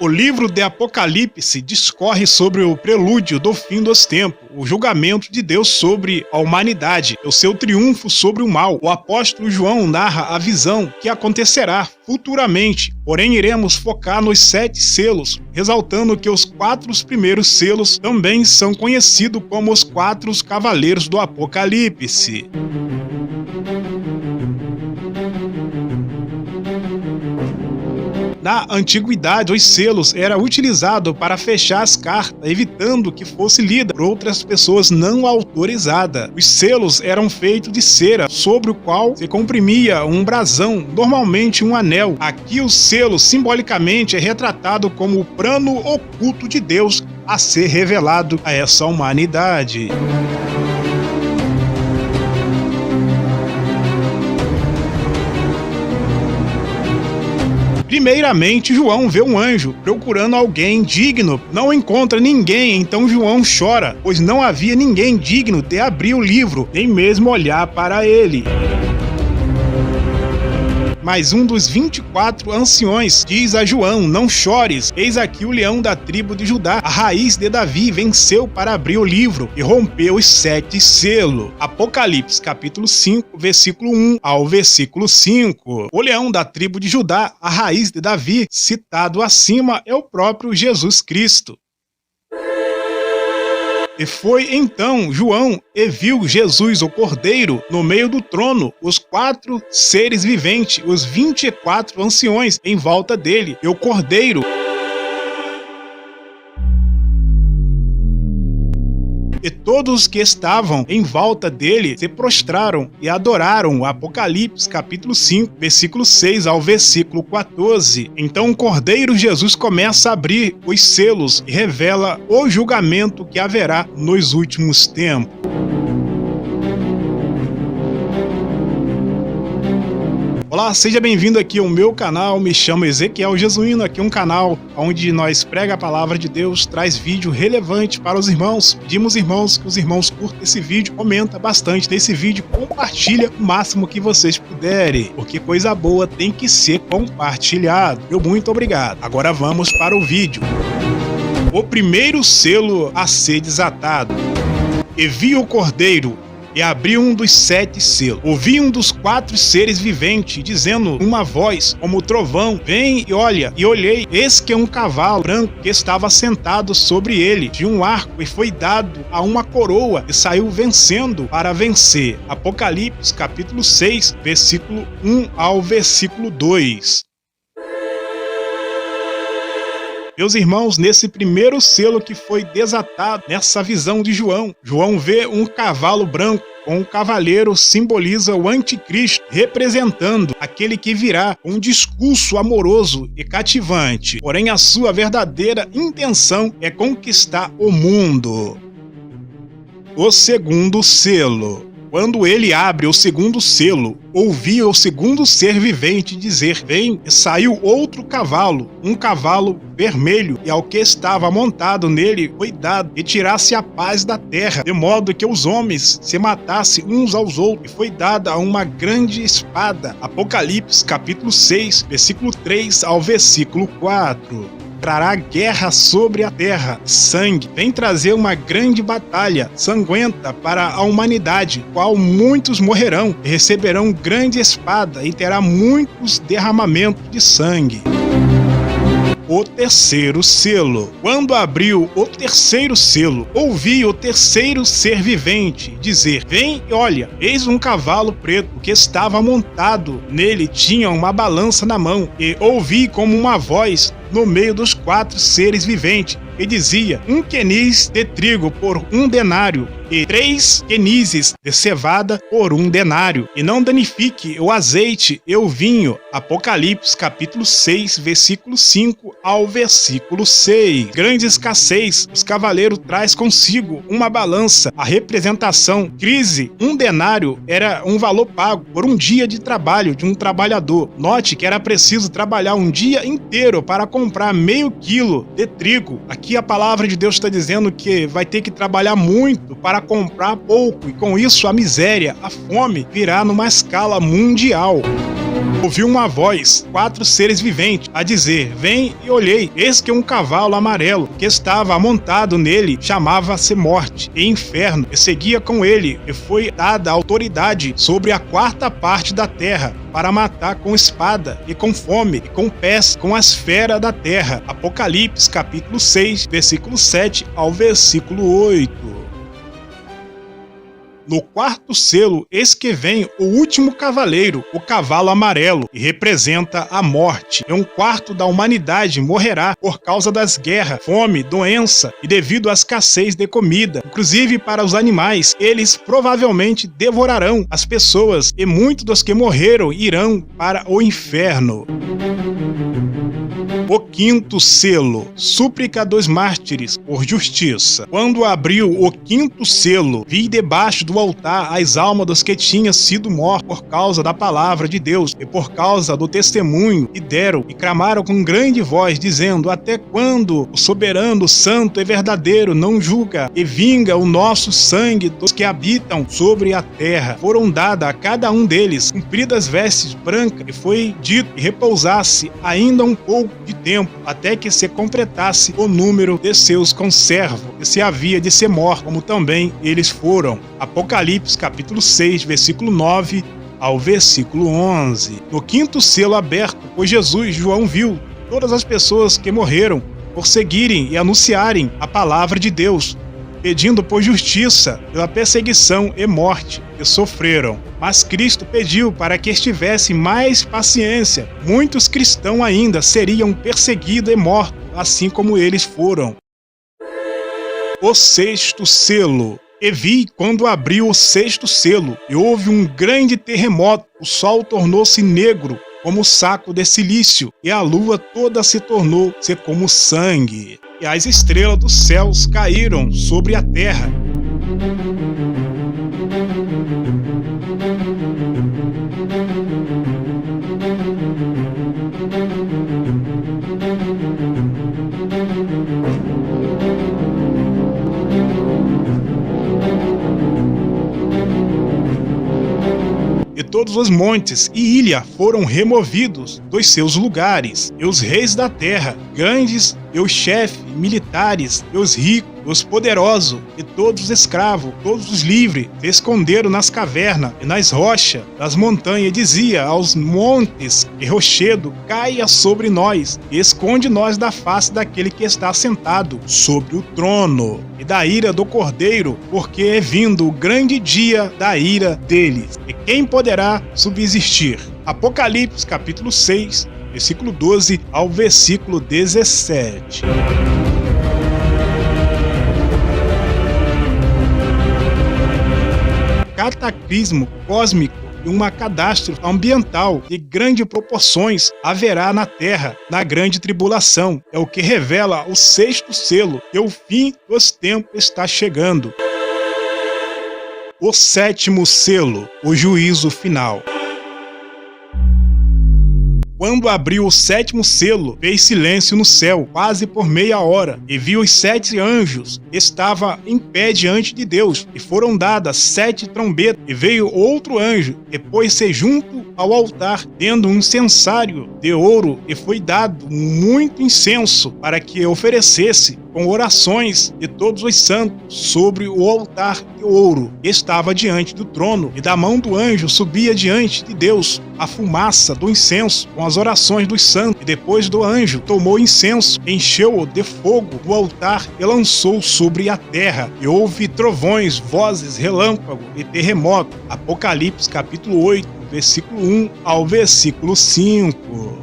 O livro de Apocalipse discorre sobre o prelúdio do fim dos tempos, o julgamento de Deus sobre a humanidade, o seu triunfo sobre o mal. O apóstolo João narra a visão que acontecerá futuramente, porém iremos focar nos 7 selos, ressaltando que os 4 primeiros selos também são conhecidos como os 4 cavaleiros do Apocalipse. Na antiguidade, os selos eram utilizados para fechar as cartas, evitando que fosse lida por outras pessoas não autorizadas. Os selos eram feitos de cera, sobre o qual se comprimia um brasão, normalmente um anel. Aqui o selo simbolicamente é retratado como o plano oculto de Deus a ser revelado a essa humanidade. Primeiramente, João vê um anjo procurando alguém digno. Não encontra ninguém, então João chora, pois não havia ninguém digno de abrir o livro, nem mesmo olhar para ele. Mas um dos 24 anciões diz a João: não chores, eis aqui o leão da tribo de Judá, a raiz de Davi, venceu para abrir o livro e rompeu os 7 selos. Apocalipse capítulo 5, versículo 1 ao versículo 5. O leão da tribo de Judá, a raiz de Davi, citado acima, é o próprio Jesus Cristo. E foi então João e viu Jesus, o Cordeiro, no meio do trono, os 4 seres viventes, os 24 anciões em volta dele, e o Cordeiro. E todos que estavam em volta dele se prostraram e adoraram. Apocalipse capítulo 5, versículo 6 ao versículo 14. Então o Cordeiro Jesus começa a abrir os selos e revela o julgamento que haverá nos últimos tempos. Olá, seja bem-vindo aqui ao meu canal, me chamo Ezequiel Jesuíno, aqui é um canal onde nós prega a palavra de Deus, traz vídeo relevante para os irmãos. Pedimos irmãos que os irmãos curtam esse vídeo, comenta bastante nesse vídeo, compartilha o máximo que vocês puderem, porque coisa boa tem que ser compartilhado. Meu muito obrigado. Agora vamos para o vídeo. O primeiro selo a ser desatado. E vi o Cordeiro e abriu um dos 7 selos. Ouvi um dos 4 seres viventes, dizendo uma voz, como trovão: vem e olha. E olhei, eis que um cavalo branco que estava sentado sobre ele, tinha um arco, e foi dado a uma coroa, e saiu vencendo para vencer. Apocalipse capítulo 6, versículo 1 ao versículo 2. Meus irmãos, nesse primeiro selo que foi desatado, nessa visão de João, João vê um cavalo branco, com o cavaleiro simboliza o anticristo, representando aquele que virá com um discurso amoroso e cativante. Porém, a sua verdadeira intenção é conquistar o mundo. O segundo selo. Quando ele abre o segundo selo, ouvi o segundo ser vivente dizer: vem, e saiu outro cavalo, um cavalo vermelho, e ao que estava montado nele foi dado e tirasse a paz da terra, de modo que os homens se matassem uns aos outros, e foi dada uma grande espada. Apocalipse capítulo 6, versículo 3 ao versículo 4. Trará guerra sobre a terra, sangue, vem trazer uma grande batalha sanguenta para a humanidade, qual muitos morrerão, e receberão grande espada, e terá muitos derramamentos de sangue. O terceiro selo. Quando abriu o terceiro selo, ouvi o terceiro ser vivente dizer: vem e olha, eis um cavalo preto que estava montado, nele tinha uma balança na mão, e ouvi como uma voz no meio dos 4 seres viventes, e dizia: um queniz de trigo por 1 denário, e 3 quenizes de cevada por 1 denário, e não danifique o azeite e o vinho. Apocalipse capítulo 6, versículo 5 ao versículo 6. Grande escassez, os cavaleiros traz consigo uma balança, a representação. Crise, 1 denário era um valor pago por um dia de trabalho de um trabalhador. Note que era preciso trabalhar um dia inteiro para comprar meio quilo de trigo. Aqui a palavra de Deus está dizendo que vai ter que trabalhar muito para comprar pouco, e com isso a miséria, a fome virá numa escala mundial. Ouvi uma voz, 4 seres viventes, a dizer: vem e olhei, eis que um cavalo amarelo, que estava amontado nele, chamava-se Morte e Inferno, e seguia com ele, e foi dada autoridade sobre a 4ª parte da terra, para matar com espada, e com fome, e com pés, com as feras da terra. Apocalipse capítulo 6, versículo 7 ao versículo 8. No 4º selo, eis que vem o último cavaleiro, o cavalo amarelo, que representa a morte. E 1/4 da humanidade morrerá por causa das guerras, fome, doença e devido à escassez de comida. Inclusive para os animais, eles provavelmente devorarão as pessoas e muitos dos que morreram irão para o inferno. O 5º selo, súplica dos mártires por justiça. Quando abriu o 5º selo, vi debaixo do altar as almas dos que tinham sido mortos por causa da palavra de Deus e por causa do testemunho que deram, e clamaram com grande voz, dizendo: até quando o soberano, santo e verdadeiro não julga e vinga o nosso sangue dos que habitam sobre a terra? Foram dadas a cada um deles compridas vestes brancas, e foi dito que repousasse ainda um pouco de tempo, até que se completasse o número de seus conservos, que se havia de ser morto, como também eles foram. Apocalipse capítulo 6, versículo 9 ao versículo 11. No 5º selo aberto por Jesus, João viu todas as pessoas que morreram por seguirem e anunciarem a palavra de Deus, pedindo por justiça pela perseguição e morte que sofreram. Mas Cristo pediu para que estivesse mais paciência. Muitos cristãos ainda seriam perseguidos e mortos, assim como eles foram. O 6º selo. E vi quando abriu o 6º selo, e houve um grande terremoto. O sol tornou-se negro como saco de silício, e a lua toda se tornou-se como sangue. E as estrelas dos céus caíram sobre a terra. E todos os montes e ilha foram removidos dos seus lugares, e os reis da terra, grandes, e os chefes militares, e os ricos, e os poderosos, e todos os escravos, todos os livres, se esconderam nas cavernas e nas rochas das montanhas, e dizia aos montes e rochedos: caia sobre nós, e esconde nós da face daquele que está sentado sobre o trono, e da ira do Cordeiro, porque é vindo o grande dia da ira deles. E quem poderá subsistir? Apocalipse capítulo 6, versículo 12 ao versículo 17. Cataclismo cósmico e uma catástrofe ambiental de grandes proporções haverá na Terra, na grande tribulação. É o que revela o 6º selo, que o fim dos tempos está chegando. O 7º selo, o juízo final. Quando abriu o 7º selo, fez silêncio no céu, quase por meia hora, e viu os 7 anjos, estava em pé diante de Deus, e foram dadas 7 trombetas, e veio outro anjo, e pôs-se junto ao altar, tendo um incensário de ouro, e foi dado muito incenso, para que oferecesse com orações de todos os santos sobre o altar de ouro que estava diante do trono, e da mão do anjo subia diante de Deus a fumaça do incenso com as orações dos santos, e depois do anjo tomou incenso, encheu-o de fogo do altar e lançou sobre a terra, e houve trovões, vozes, relâmpago e terremoto. Apocalipse capítulo 8, versículo 1 ao versículo 5.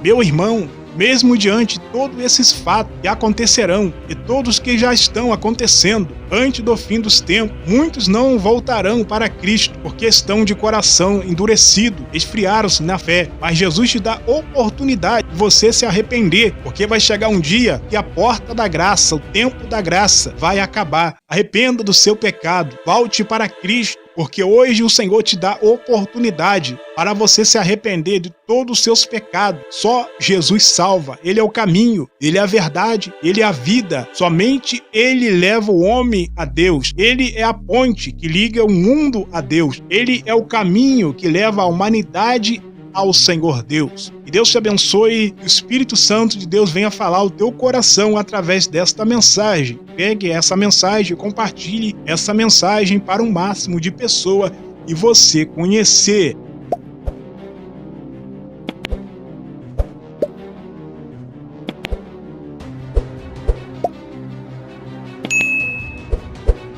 Meu irmão, mesmo diante de todos esses fatos que acontecerão e todos que já estão acontecendo antes do fim dos tempos, muitos não voltarão para Cristo porque estão de coração endurecido, esfriaram-se na fé. Mas Jesus te dá oportunidade de você se arrepender, porque vai chegar um dia que a porta da graça, o tempo da graça vai acabar. Arrependa do seu pecado, volte para Cristo, porque hoje o Senhor te dá oportunidade para você se arrepender de todos os seus pecados. Só Jesus salva, Ele é o caminho, Ele é a verdade, Ele é a vida. Somente Ele leva o homem a Deus. Ele é a ponte que liga o mundo a Deus. Ele é o caminho que leva a humanidade ao Senhor Deus. Que Deus te abençoe, que o Espírito Santo de Deus venha falar ao teu coração através desta mensagem. Pegue essa mensagem e compartilhe essa mensagem para o máximo de pessoas que você conhecer.